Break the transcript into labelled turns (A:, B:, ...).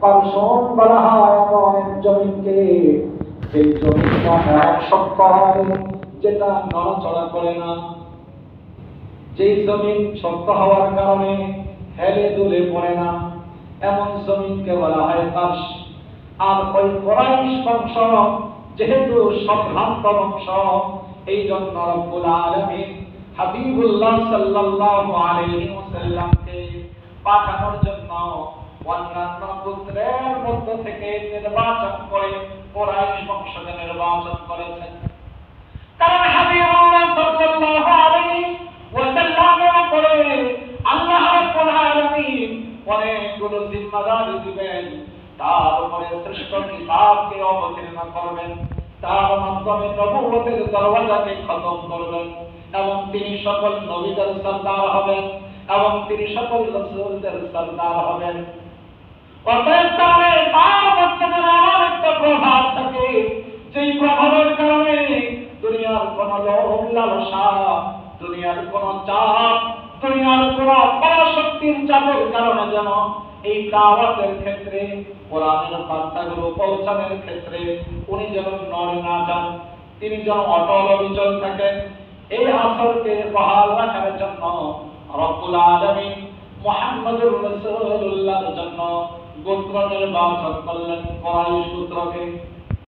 A: কর্ষণ বলা হয় এমন এক জমিনকে, যে জমিনটা এক শক্ত হয়, যেটা নড়াচড়া করে না। যে জমিন শক্ত হওয়ার কারণে হেলে দুলে পড়ে না, এমন জমিনকে বলা হয় তাস। আর ওই কুরাইশ বংশ যেহেতু সম্ভ্রান্ত বংশ, এই জন্য রব্বুল আলামিন হাবিবুল্লাহ সাল্লাল্লাহু আলাইহি ওয়াসাল্লামকে পাঠানোর জন্য অন্যান্য গোত্রের মধ্য থেকে নির্বাচন করে কুরাইশ বংশকে নির্বাচন করেছেন। কারণ হাবিবুল্লাহ সাল্লাল্লাহু আলাইহি ওয়াসাল্লামের উপরে আল্লাহ রাব্বুল আলামিন অনেকগুলো জিম্মাদারি দিবেন। তার উপরে শ্রেষ্ঠ কিতাবকে অবতীর্ণ করবেন, তার মাধ্যমে নবুয়তের দরওয়াজাকে খতম করবেন, এবং তিনি সকল নবীদের সরদার হবেন, এবং তিনি সকল রাসূলদের সরদার হবেন। অতএব তাহলে তার মধ্যে এমন একটা প্রভাব থাকে, যেই প্রভাবের কারণে দুনিয়ার কোন লোভ লালসা, দুনিয়ার কোন চাপ, দুনিয়ার কোন পরাশক্তির চাপের কারণে যেন এই দাওয়াতের ক্ষেত্রে, কোরআনের বার্তাগুলো পৌঁছানোর ক্ষেত্রে উনি যেন নড়ে না যান, তিনি যেন অটল অবিচল থাকেন। এই আসরকে বহাল রাখার জন্য রব্বুল আলামিন মুহাম্মদুর রাসূলুল্লাহর জন্য গোত্র নির্বাচন করলেন, কুরাইশ গোত্রকে।